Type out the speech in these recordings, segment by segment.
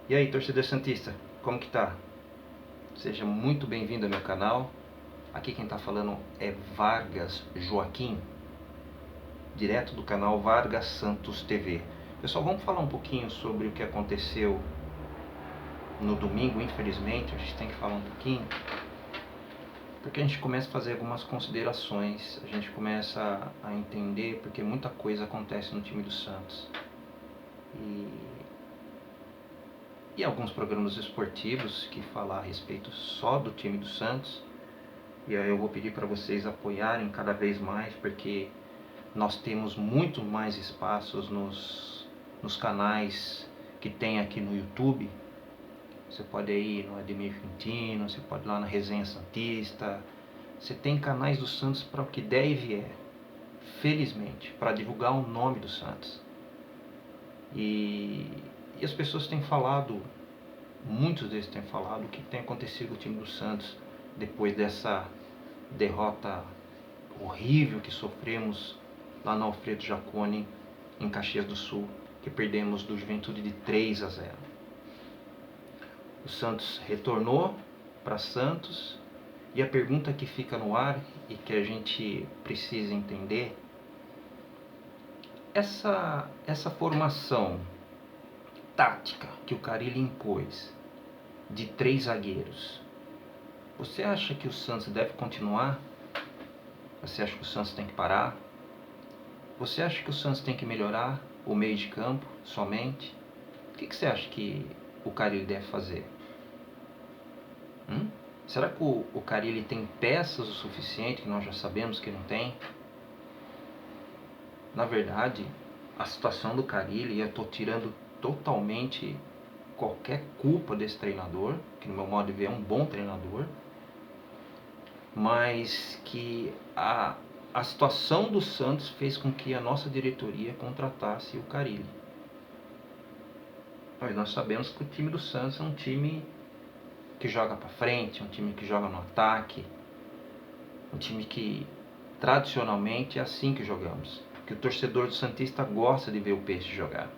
E aí, torcedor santista, como que tá? Seja muito bem-vindo ao meu canal. Aqui quem tá falando é Vargas Joaquim, direto do canal Vargas Santos TV. Pessoal, vamos falar um pouquinho sobre o que aconteceu no domingo, infelizmente. A gente tem que falar um pouquinho, porque a gente começa a fazer algumas considerações, a gente começa a entender porque muita coisa acontece no time do Santos. E alguns programas esportivos que falam a respeito só do time do Santos. E aí eu vou pedir para vocês apoiarem cada vez mais, porque nós temos muito mais espaços nos canais que tem aqui no YouTube. Você pode ir no Ademir Quintino, você pode ir lá na Resenha Santista. Você tem canais do Santos para o que der e vier, felizmente, para divulgar o nome do Santos. E as pessoas têm falado, muitos deles têm falado o que tem acontecido com o time do Santos depois dessa derrota horrível que sofremos lá no Alfredo Jaconi, em Caxias do Sul, que perdemos do Juventude de 3-0. O Santos retornou para Santos, e a pergunta que fica no ar e que a gente precisa entender, essa formação tática que o Carille impôs de 3 zagueiros, você acha que o Santos deve continuar? Você acha que o Santos tem que parar? Você acha que o Santos tem que melhorar o meio de campo somente? O que você acha que o Carille deve fazer? Será que o Carille tem peças o suficiente que nós já sabemos que não tem? Na verdade, a situação do Carille, eu estou tirando totalmente qualquer culpa desse treinador, que no meu modo de ver é um bom treinador, mas que a situação do Santos fez com que a nossa diretoria contratasse o Carille. Mas nós sabemos que o time do Santos é um time que joga para frente, um time que joga no ataque, um time que tradicionalmente é assim que jogamos, que o torcedor do Santista gosta de ver o Peixe jogar.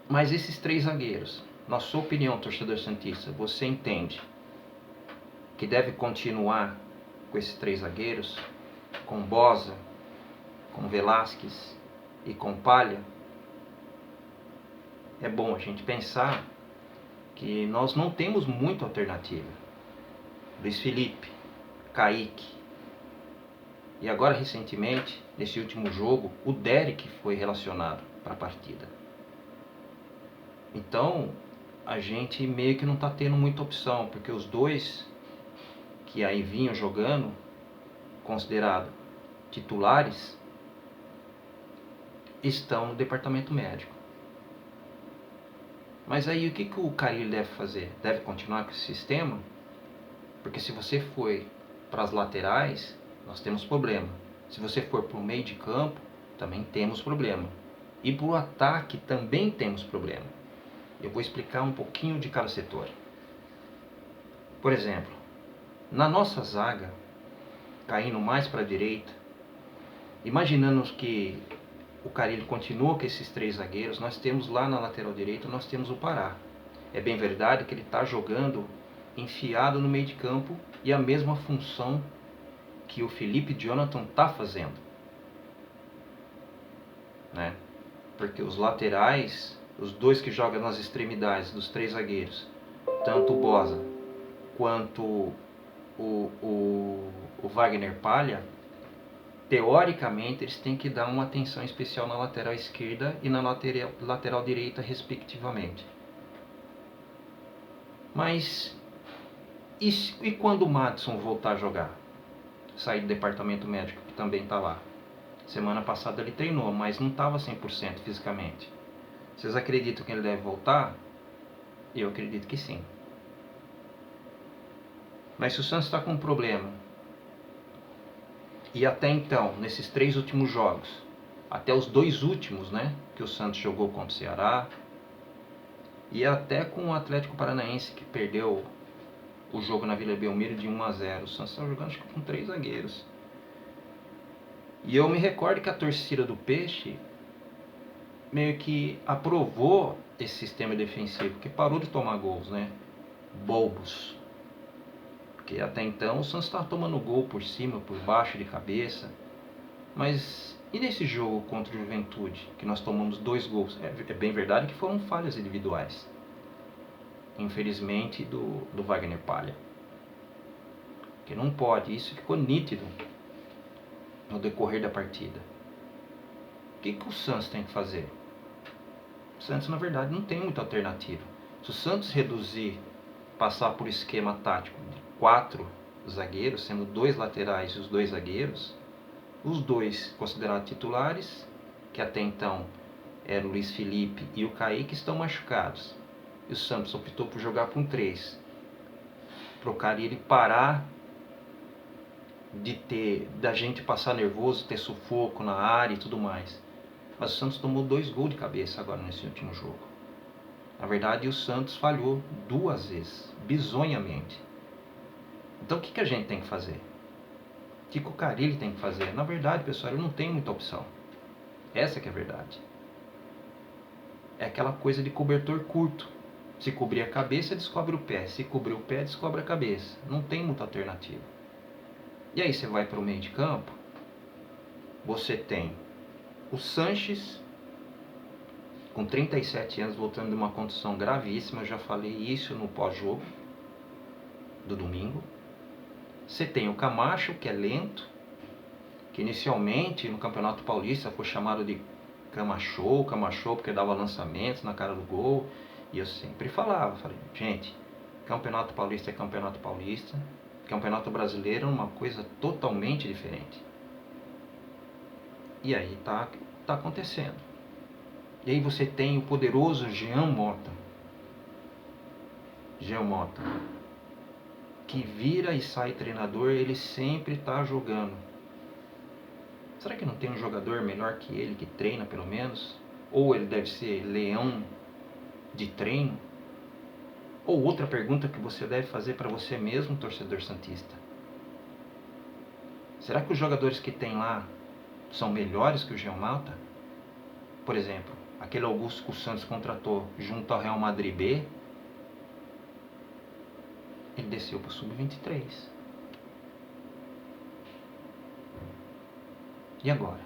Mas esses 3 zagueiros, na sua opinião, torcedor santista, você entende que deve continuar com esses 3 zagueiros, com Boza, com Velasquez e com Palha? É bom a gente pensar que nós não temos muita alternativa. Luiz Felipe, Kaique, e agora recentemente, nesse último jogo, o Derek foi relacionado para a partida. Então, a gente meio que não está tendo muita opção, porque os 2 que aí vinham jogando, considerados titulares, estão no departamento médico. Mas aí o que o Carille deve fazer? Deve continuar com esse sistema? Porque se você for para as laterais, nós temos problema. Se você for para o meio de campo, também temos problema. E para o ataque também temos problema. Eu vou explicar um pouquinho de cada setor. Por exemplo, na nossa zaga, caindo mais para a direita, imaginando que o Carille continua com esses 3 zagueiros, nós temos lá na lateral direita, nós temos o Pará. É bem verdade que ele está jogando enfiado no meio de campo e a mesma função que o Felipe Jonathan está fazendo, né? Porque os laterais, os 2 que jogam nas extremidades dos 3 zagueiros, tanto o Boza quanto o Wagner Palha, teoricamente eles têm que dar uma atenção especial na lateral esquerda e na lateral direita, respectivamente. Mas e quando o Madison voltar a jogar? Sair do departamento médico, que também está lá. Semana passada ele treinou, mas não estava 100% fisicamente. Vocês acreditam que ele deve voltar? Eu acredito que sim. Mas se o Santos está com um problema, e até então, nesses 3 últimos jogos, até os 2 últimos, né, que o Santos jogou contra o Ceará, e até com o Atlético Paranaense, que perdeu o jogo na Vila Belmiro de 1-0, o Santos está jogando acho que com 3 zagueiros. E eu me recordo que a torcida do Peixe meio que aprovou esse sistema defensivo, que parou de tomar gols, né? Bobos. Porque até então o Santos estava tomando gol por cima, por baixo, de cabeça. Mas e nesse jogo contra o Juventude, que nós tomamos 2 gols? É bem verdade que foram falhas individuais. Infelizmente do Wagner Palha. Que não pode, isso ficou nítido no decorrer da partida. O que o Santos tem que fazer? O Santos, na verdade, não tem muita alternativa. Se o Santos reduzir, passar por esquema tático de 4 zagueiros, sendo 2 laterais e os 2 zagueiros, os 2 considerados titulares, que até então eram o Luiz Felipe e o Kaique, estão machucados. E o Santos optou por jogar com 3. Para o Carille parar da gente passar nervoso, ter sufoco na área e tudo mais. Mas o Santos tomou 2 gols de cabeça agora nesse último jogo. Na verdade, o Santos falhou 2 vezes, bizonhamente. Então o que a gente tem que fazer? O que o Carille tem que fazer? Na verdade, pessoal, ele não tem muita opção. Essa que é a verdade. É aquela coisa de cobertor curto. Se cobrir a cabeça, descobre o pé. Se cobrir o pé, descobre a cabeça. Não tem muita alternativa. E aí você vai para o meio de campo, você tem o Sanches, com 37 anos, voltando de uma contusão gravíssima. Eu já falei isso no pós-jogo do domingo. Você tem o Camacho, que é lento, que inicialmente no Campeonato Paulista foi chamado de Camacho, porque dava lançamentos na cara do gol. E eu sempre falei, gente, Campeonato Paulista é Campeonato Paulista, Campeonato Brasileiro é uma coisa totalmente diferente. E aí tá acontecendo. E aí você tem o poderoso Jean Mota, que vira e sai treinador, ele sempre está jogando. Será que não tem um jogador melhor que ele, que treina pelo menos? Ou ele deve ser leão de treino? Ou outra pergunta que você deve fazer para você mesmo, torcedor santista: será que os jogadores que tem lá são melhores que o Jean Mota? Por exemplo, aquele Augusto que o Santos contratou junto ao Real Madrid B, ele desceu para o Sub-23. E agora?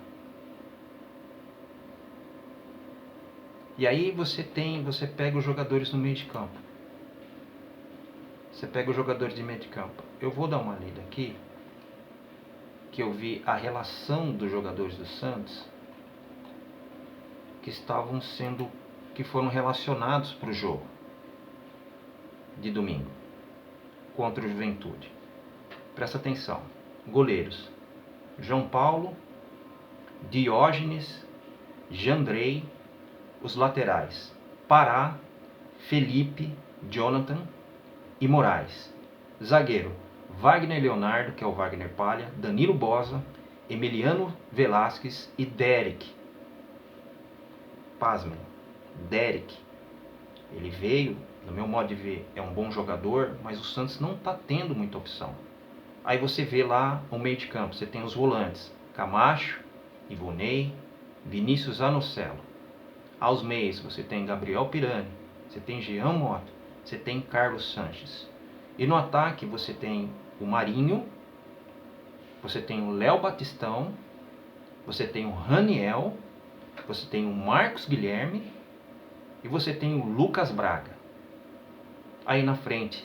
E aí você pega os jogadores no meio de campo. Você pega os jogadores de meio de campo. Eu vou dar uma lida aqui, que eu vi a relação dos jogadores do Santos que foram relacionados para o jogo de domingo contra o Juventude. Presta atenção. Goleiros: João Paulo, Diógenes, Jandrei. Os laterais: Pará, Felipe, Jonathan e Moraes. Zagueiro: Wagner Leonardo, que é o Wagner Palha, Danilo Bosa, Emiliano Velasquez e Derek. Pasmem, Derek. Ele veio, no meu modo de ver, é um bom jogador, mas o Santos não está tendo muita opção. Aí você vê lá o meio de campo, você tem os volantes: Camacho, Ivonei, Vinícius Anocelo. Aos meios você tem Gabriel Pirani, você tem Jean Mota, você tem Carlos Sanches. E no ataque você tem o Marinho, você tem o Léo Batistão, você tem o Raniel, você tem o Marcos Guilherme e você tem o Lucas Braga. Aí na frente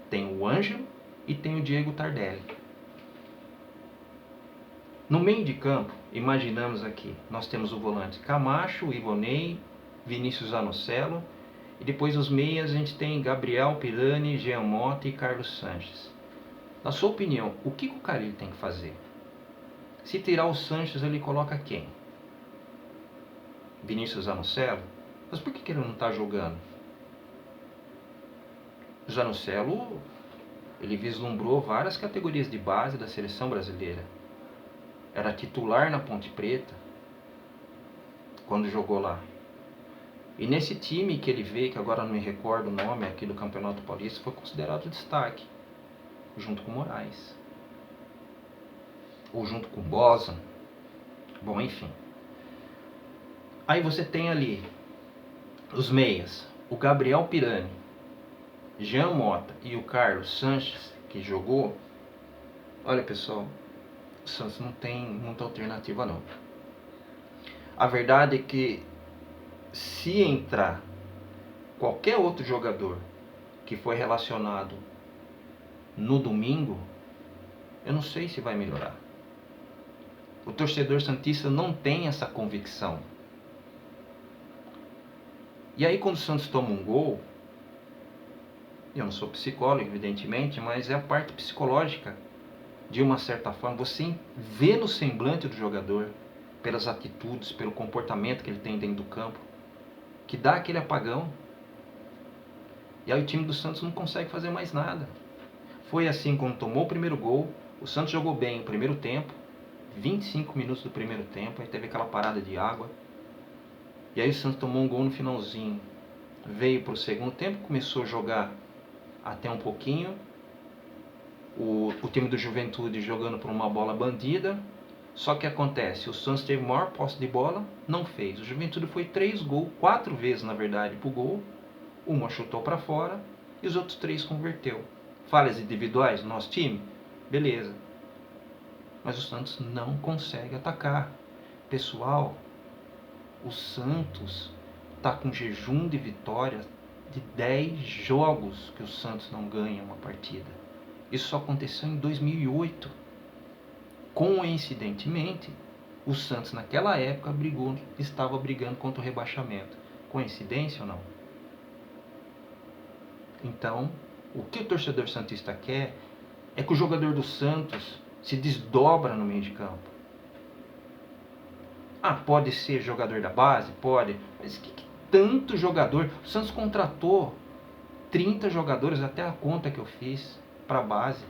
tem o Ângelo e tem o Diego Tardelli. No meio de campo, imaginamos aqui, nós temos o volante Camacho, Ivonei, Vinícius Anocelo, e depois os meias a gente tem Gabriel Pirani, Jean Mota e Carlos Sanches. Na sua opinião, o que o Carille tem que fazer? Se tirar o Sanches, ele coloca quem? Vinícius Anocelo? Mas por que ele não está jogando? O Zanocelo, ele vislumbrou várias categorias de base da seleção brasileira. Era titular na Ponte Preta quando jogou lá. E nesse time que ele veio, que agora não me recordo o nome aqui do Campeonato Paulista, foi considerado destaque, junto com o Moraes. Ou junto com o Bosa. Bom, enfim. Aí você tem ali os meias, o Gabriel Pirani, Jean Mota e o Carlos Sanches, que jogou. Olha, pessoal, o Santos não tem muita alternativa não. A verdade é que se entrar qualquer outro jogador que foi relacionado no domingo, eu não sei se vai melhorar. O torcedor santista não tem essa convicção. E aí quando o Santos toma um gol, eu não sou psicólogo, evidentemente, mas é a parte psicológica, de uma certa forma, você vê no semblante do jogador, pelas atitudes, pelo comportamento que ele tem dentro do campo, que dá aquele apagão. E aí o time do Santos não consegue fazer mais nada. Foi assim quando tomou o primeiro gol, o Santos jogou bem o primeiro tempo, 25 minutos do primeiro tempo, aí teve aquela parada de água. E aí o Santos tomou um gol no finalzinho. Veio para o segundo tempo, começou a jogar até um pouquinho. O time do Juventude jogando por uma bola bandida. Só que acontece, o Santos teve maior posse de bola, não fez. O Juventude foi 3 gols, 4 vezes na verdade pro gol. Uma chutou para fora e os outros 3 converteu. Falhas individuais do nosso time? Beleza. Mas o Santos não consegue atacar. Pessoal, o Santos está com jejum de vitórias de 10 jogos que o Santos não ganha uma partida. Isso só aconteceu em 2008. Coincidentemente, o Santos naquela época estava brigando contra o rebaixamento. Coincidência ou não? Então, o que o torcedor santista quer é que o jogador do Santos se desdobra no meio de campo. Ah, pode ser jogador da base? Pode. Mas que tanto jogador? O Santos contratou 30 jogadores, até a conta que eu fiz, para a base.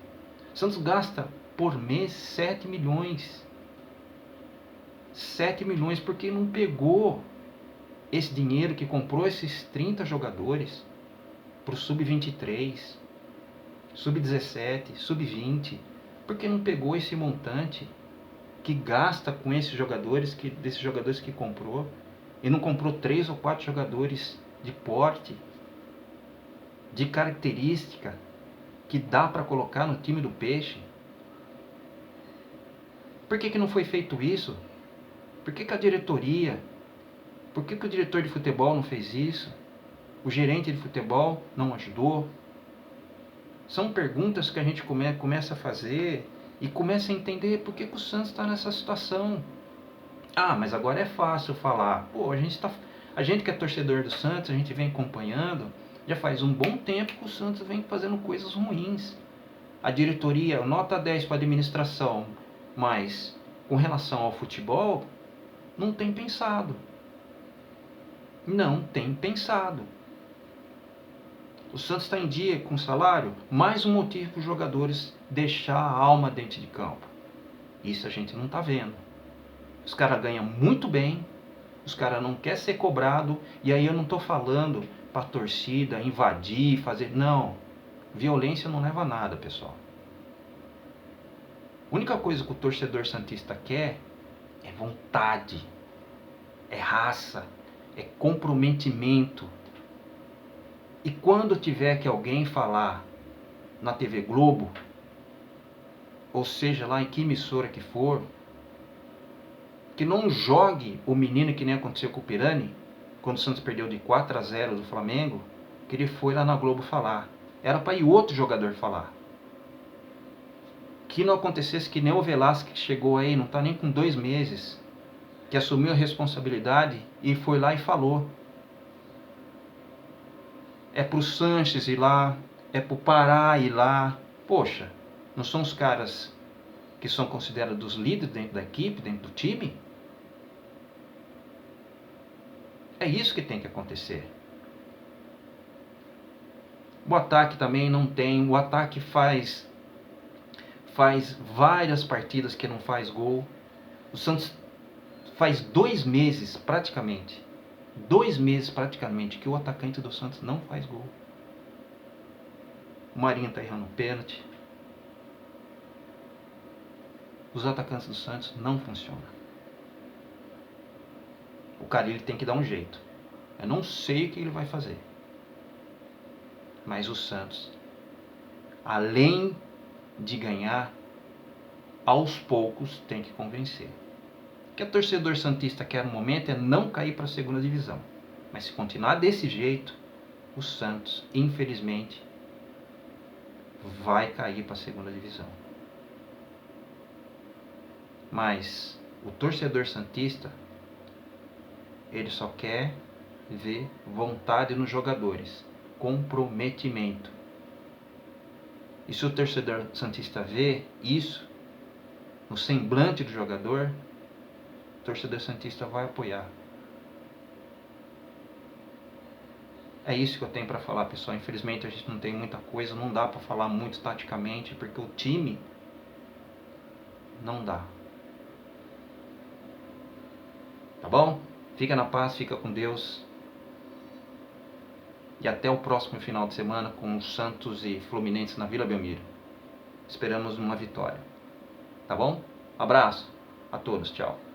O Santos gasta por mês 7 milhões. 7 milhões porque não pegou esse dinheiro que comprou esses 30 jogadores para o Sub-23, Sub-17, Sub-20. Porque não pegou esse montante que gasta com esses jogadores, desses jogadores que comprou, e não comprou 3 ou 4 jogadores de porte, de característica, que dá para colocar no time do Peixe. Por que não foi feito isso? Por que a diretoria, por que o diretor de futebol não fez isso? O gerente de futebol não ajudou? São perguntas que a gente começa a fazer e começa a entender por que o Santos está nessa situação. Ah, mas agora é fácil falar. Pô, a gente que é torcedor do Santos, a gente vem acompanhando, já faz um bom tempo que o Santos vem fazendo coisas ruins. A diretoria, nota 10 para a administração, mas com relação ao futebol, não tem pensado. Não tem pensado. O Santos está em dia com salário, mais um motivo para os jogadores deixar a alma dentro de campo. Isso a gente não está vendo. Os caras ganham muito bem, os caras não querem ser cobrado, e aí eu não estou falando para a torcida invadir, fazer... Não, violência não leva a nada, pessoal. A única coisa que o torcedor santista quer é vontade, é raça, é comprometimento. E quando tiver que alguém falar na TV Globo, ou seja lá em que emissora que for, que não jogue o menino que nem aconteceu com o Pirani, quando o Santos perdeu de 4-0 do Flamengo, que ele foi lá na Globo falar. Era para ir outro jogador falar. Que não acontecesse que nem o Velasco, que chegou aí, não está nem com 2 meses, que assumiu a responsabilidade e foi lá e falou. É pro Sanches ir lá, é pro Pará ir lá. Poxa, não são os caras que são considerados os líderes dentro da equipe, dentro do time? É isso que tem que acontecer. O ataque também não tem. O ataque faz várias partidas que não faz gol. O Santos faz 2 meses praticamente. 2 meses praticamente que o atacante do Santos não faz gol. O Marinho está errando o pênalti. Os atacantes do Santos não funcionam. o Carille tem que dar um jeito. Eu não sei o que ele vai fazer. Mas o Santos, além de ganhar, aos poucos tem que convencer. O que o torcedor santista quer no momento é não cair para a segunda divisão. Mas se continuar desse jeito, o Santos, infelizmente, vai cair para a segunda divisão. Mas o torcedor santista, ele só quer ver vontade nos jogadores, comprometimento. E se o torcedor santista vê isso no semblante do jogador, o torcedor santista vai apoiar. É isso que eu tenho para falar, pessoal. Infelizmente a gente não tem muita coisa, não dá para falar muito taticamente, porque o time não dá. Tá bom? Fica na paz, fica com Deus. E até o próximo final de semana com o Santos e Fluminense na Vila Belmiro. Esperamos uma vitória. Tá bom? Abraço a todos, tchau.